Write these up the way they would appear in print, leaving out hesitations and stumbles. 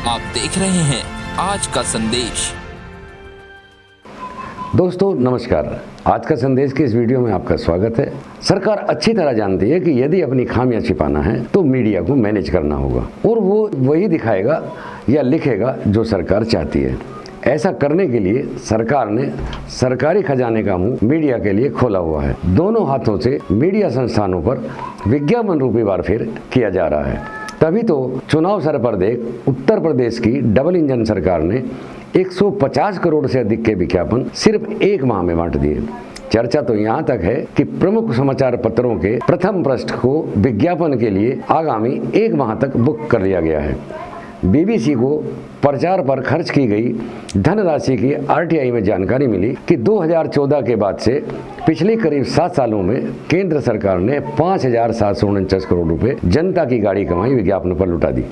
आप देख रहे हैं आज का संदेश। दोस्तों नमस्कार। आज का संदेश के इस वीडियो में आपका स्वागत है। सरकार अच्छी तरह जानती है कि यदि अपनी खामियां छिपाना है तो मीडिया को मैनेज करना होगा और वो वही दिखाएगा या लिखेगा जो सरकार चाहती है। ऐसा करने के लिए सरकार ने सरकारी खजाने का मुंह मीडिया के लिए खोला हुआ है। दोनों हाथों से मीडिया संस्थानों पर विज्ञापन रूपी वारफेर किया जा रहा है। तभी तो चुनाव सर पर देख उत्तर प्रदेश की डबल इंजन सरकार ने 150 करोड़ से अधिक के विज्ञापन सिर्फ एक माह में बांट दिए। चर्चा तो यहाँ तक है कि प्रमुख समाचार पत्रों के प्रथम पृष्ठ को विज्ञापन के लिए आगामी एक माह तक बुक कर लिया गया है। बीबीसी को प्रचार पर खर्च की गई धनराशि की आरटीआई में जानकारी मिली कि 2014 के बाद से पिछले करीब 7 सालों में केंद्र सरकार ने 5,749 करोड़ रुपए जनता की गाड़ी कमाई विज्ञापन पर लुटा दी,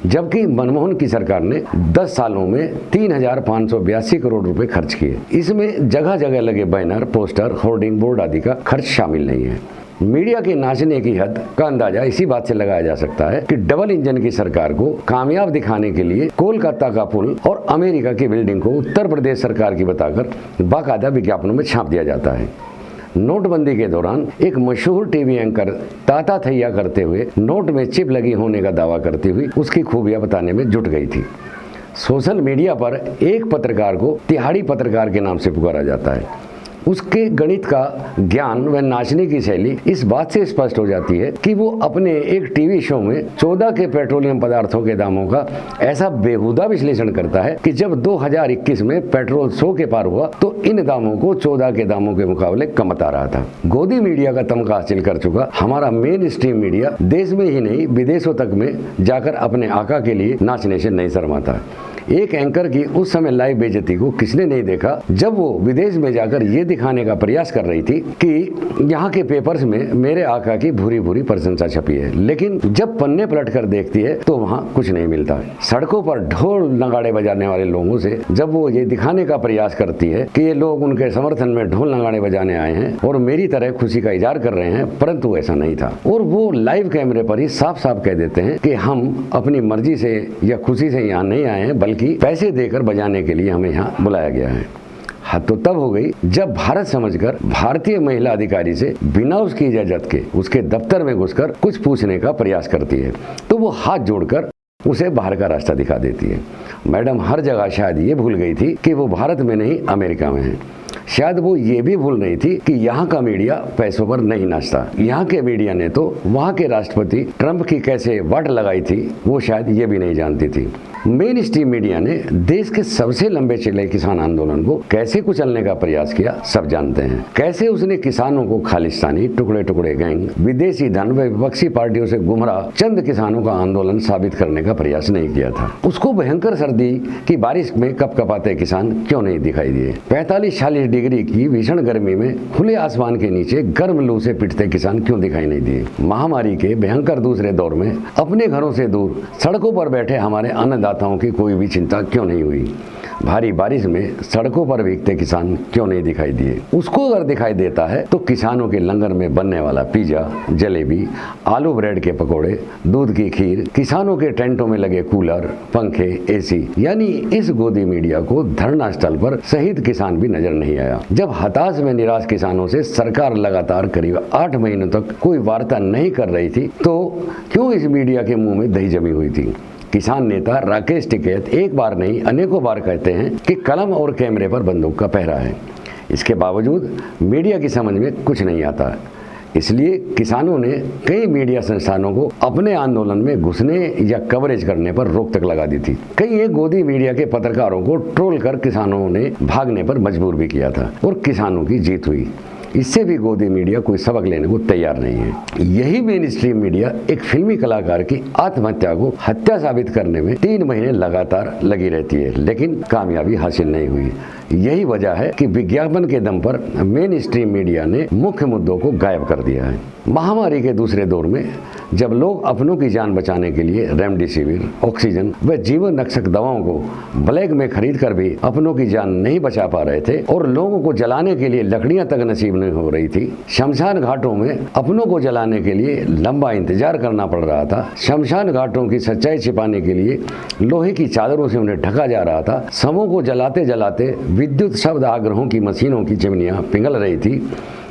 जबकि मनमोहन की सरकार ने 10 सालों में 3,582 करोड़ रुपए खर्च किए। इसमें जगह जगह लगे बैनर, पोस्टर, होर्डिंग बोर्ड आदि का खर्च शामिल नहीं है। मीडिया के नाचने की हद का अंदाजा इसी बात से लगाया जा सकता है कि डबल इंजन की सरकार को कामयाब दिखाने के लिए कोलकाता का पुल और अमेरिका की बिल्डिंग को उत्तर प्रदेश सरकार की बताकर बाकायदा विज्ञापनों में छाप दिया जाता है। नोटबंदी के दौरान एक मशहूर टीवी एंकर ताता थैया करते हुए नोट में चिप लगी होने का दावा करती हुई उसकी खूबियां बताने में जुट गई थी। सोशल मीडिया पर एक पत्रकार को तिहाड़ी पत्रकार के नाम से पुकारा जाता है। उसके गणित का ज्ञान व नाचने की शैली इस बात से स्पष्ट हो जाती है कि वो अपने एक टीवी शो में 14 के पेट्रोलियम पदार्थों के दामों का ऐसा बेहुदा विश्लेषण करता है कि जब 2021 में पेट्रोल 100 के पार हुआ तो इन दामों को 14 के दामों के मुकाबले कम बता रहा था। गोदी मीडिया का तमगा हासिल कर चुका हमारा मेन स्ट्रीम मीडिया देश में ही नहीं विदेशों तक में जाकर अपने आका के लिए नाचने से नहीं शर्माता। एक एंकर की उस समय लाइव बेइज्जती को किसने नहीं देखा जब वो विदेश में जाकर ये दिखाने का प्रयास कर रही थी कि यहाँ के पेपर्स में मेरे आका की भूरी भूरी प्रशंसा छपी है, लेकिन जब पन्ने पलट कर देखती है तो वहाँ कुछ नहीं मिलता। सड़कों पर ढोल नगाड़े बजाने वाले लोगों से जब वो ये दिखाने का प्रयास करती है कि ये लोग उनके समर्थन में ढोल नगाड़े बजाने आए हैं और मेरी तरह खुशी का इजहार कर रहे हैं, परंतु ऐसा नहीं था। और वो लाइव कैमरे पर ही साफ साफ कह देते हैं कि हम अपनी मर्जी से या खुशी से यहाँ नहीं आए हैं, बल्कि पैसे देकर बजाने के लिए हमें यहाँ बुलाया गया है। हद तो तब हो गई जब भारत समझकर भारतीय महिला अधिकारी से बिना उसकी इजाजत के उसके दफ्तर में घुसकर कुछ पूछने का प्रयास करती है तो वो हाथ जोड़कर उसे बाहर का रास्ता दिखा देती है। मैडम हर जगह शायद ये भूल गई थी कि वो भारत में नहीं अमेरिका में है। शायद वो ये भी भूल रही थी कि यहाँ का मीडिया पैसों पर नहीं नाचता। यहाँ के मीडिया ने तो वहाँ के राष्ट्रपति ट्रंप की कैसे वाट लगाई थी वो शायद ये भी नहीं जानती थी। मेन स्ट्रीम मीडिया ने देश के सबसे लंबे चले किसान आंदोलन को कैसे कुचलने का प्रयास किया सब जानते हैं। कैसे उसने किसानों को खालिस्तानी, टुकड़े टुकड़े गैंग, विदेशी धन व विपक्षी पार्टियों से गुमराह चंद किसानों का आंदोलन साबित करने का प्रयास नहीं किया था। उसको भयंकर सर्दी की बारिश में कपकपाते किसान क्यों नहीं दिखाई दिए? 45-46 डिग्री की भीषण गर्मी में खुले आसमान के नीचे गर्म लू से पिटते किसान क्यों दिखाई नहीं दिए? महामारी के भयंकर दूसरे दौर में अपने घरों से दूर सड़कों पर बैठे हमारे अन्नदाताओं की कोई भी चिंता क्यों नहीं हुई? भारी बारिश में सड़कों पर भीगते किसान क्यों नहीं दिखाई दिए? उसको अगर दिखाई देता है तो किसानों के लंगर में बनने वाला पिज्जा, जलेबी, आलू ब्रेड के पकोड़े, दूध की खीर, किसानों के टेंटों में लगे कूलर, पंखे, एसी, यानी इस गोदी मीडिया को धरना स्थल पर शहीद किसान भी नजर नहीं आया। जब हताश व निराश किसानों से सरकार लगातार करीब 8 महीनों तक कोई वार्ता नहीं कर रही थी तो क्यों इस मीडिया के मुंह में दही जमी हुई थी? किसान नेता राकेश टिकैत एक बार नहीं अनेकों बार कहते हैं कि कलम और कैमरे पर बंदूक का पहरा है। इसके बावजूद मीडिया की समझ में कुछ नहीं आता। इसलिए किसानों ने कई मीडिया संस्थानों को अपने आंदोलन में घुसने या कवरेज करने पर रोक तक लगा दी थी। कई एक गोदी मीडिया के पत्रकारों को ट्रोल कर किसानों ने भागने पर मजबूर भी किया था और किसानों की जीत हुई। इससे भी गोदी मीडिया कोई सबक लेने को तैयार नहीं है। यही मेन स्ट्रीम मीडिया एक फिल्मी कलाकार की आत्महत्या को हत्या साबित करने में 3 महीने लगातार लगी रहती है, लेकिन कामयाबी हासिल नहीं हुई। यही वजह है कि विज्ञापन के दम पर मेन स्ट्रीम मीडिया ने मुख्य मुद्दों को गायब कर दिया है। महामारी के दूसरे दौर में जब लोग अपनों की जान बचाने के लिए रेमडेसिविर, ऑक्सीजन व जीवन रक्षक दवाओं को ब्लैक में खरीद कर भी अपनों की जान नहीं बचा पा रहे थे और लोगों को जलाने के लिए लकड़ियां तक नसीब नहीं हो रही थी, शमशान घाटों में अपनों को जलाने के लिए लंबा इंतजार करना पड़ रहा था, शमशान घाटों की सच्चाई छिपाने के लिए लोहे की चादरों से उन्हें ढका जा रहा था, शवों को जलाते जलाते विद्युत शब्द आग्रहों की मशीनों की चिमनियां पिघल रही थी,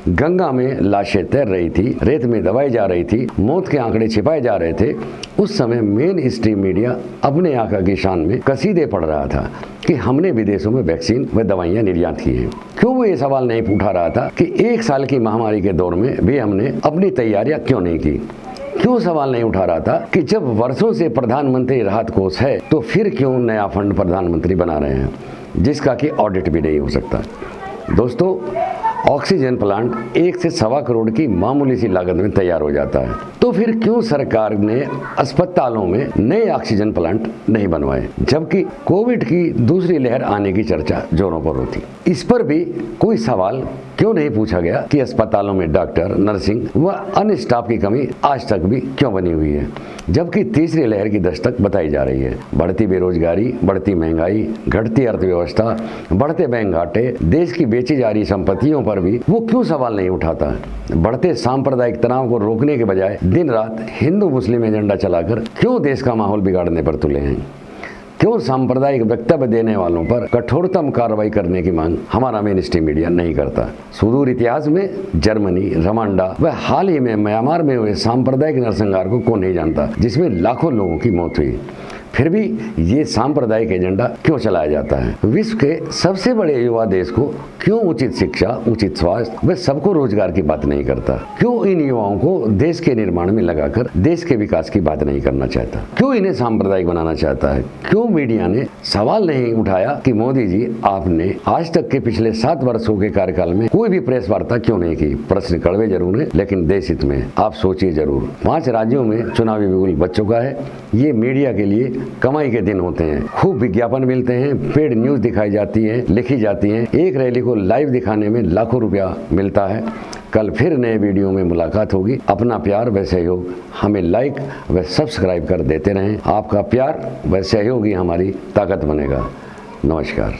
गंगा में लाशें तैर रही थी, रेत में दबाई जा रही थी, मौत के आंकड़े छिपाए जा रहे थे। उस समय मेन स्ट्रीम मीडिया अपने आका की शान में कसीदे पढ़ रहा था कि हमने विदेशों में वैक्सीन व दवाइयां निर्यात की हैं। क्यों वो ये सवाल नहीं उठा रहा था कि 1 साल की महामारी के दौर में भी हमने अपनी तैयारियां क्यों नहीं की? क्यों सवाल नहीं उठा रहा था कि जब वर्षों से प्रधानमंत्री राहत कोष है तो फिर क्यों नया फंड प्रधानमंत्री बना रहे हैं जिसका कि ऑडिट भी नहीं हो सकता? दोस्तों, ऑक्सीजन प्लांट 1 से 1.25 करोड़ की मामूली सी लागत में तैयार हो जाता है, तो फिर क्यों सरकार ने अस्पतालों में नए ऑक्सीजन प्लांट नहीं बनवाए जबकि कोविड की दूसरी लहर आने की चर्चा जोरों पर होती? इस पर भी कोई सवाल क्यों नहीं पूछा गया कि अस्पतालों में डॉक्टर, नर्सिंग व अन्य स्टाफ की कमी आज तक भी क्यों बनी हुई है जबकि तीसरी लहर की दस्तक बताई जा रही है? बढ़ती बेरोजगारी, बढ़ती महंगाई, घटती अर्थव्यवस्था, बढ़ते बैंक घाटे, देश की बेची जा रही संपत्तियों पर भी वो क्यों सवाल नहीं उठाता? बढ़ते सांप्रदायिक तनाव को रोकने के बजाय दिन रात हिंदू मुस्लिम एजेंडा चलाकर क्यों देश का माहौल बिगाड़ने पर तुले हैं? क्यों सांप्रदायिक वक्तव्य देने वालों पर कठोरतम कार्रवाई करने की मांग हमारा मेन स्ट्रीम मीडिया नहीं करता? सुदूर इतिहास में जर्मनी, रवांडा व हाल ही में म्यांमार में हुए सांप्रदायिक नरसंहार को कौन नहीं जानता जिसमें लाखों लोगों की मौत हुई? फिर भी ये सांप्रदायिक एजेंडा क्यों चलाया जाता है? विश्व के सबसे बड़े युवा देश को क्यों उचित शिक्षा, उचित स्वास्थ्य व सबको रोजगार की बात नहीं करता? क्यों इन युवाओं को देश के निर्माण में लगाकर देश के विकास की बात नहीं करना चाहता? क्यों इन्हें सांप्रदायिक बनाना चाहता है? क्यों मीडिया ने सवाल नहीं उठाया कि मोदी जी, आपने आज तक के पिछले 7 वर्षों के कार्यकाल में कोई भी प्रेस वार्ता क्यों नहीं की? प्रश्न कड़वे जरूर है लेकिन देश हित में आप सोचिए जरूर। 5 राज्यों में चुनावी बिगुल बच चुका है। ये मीडिया के लिए कमाई के दिन होते हैं। खूब विज्ञापन मिलते हैं, पेड न्यूज दिखाई जाती है, लिखी जाती हैं, एक रैली को लाइव दिखाने में लाखों रुपया मिलता है। कल फिर नए वीडियो में मुलाकात होगी। अपना प्यार व सहयोग हमें लाइक व सब्सक्राइब कर देते रहें। आपका प्यार व सहयोग ही हमारी ताकत बनेगा। नमस्कार।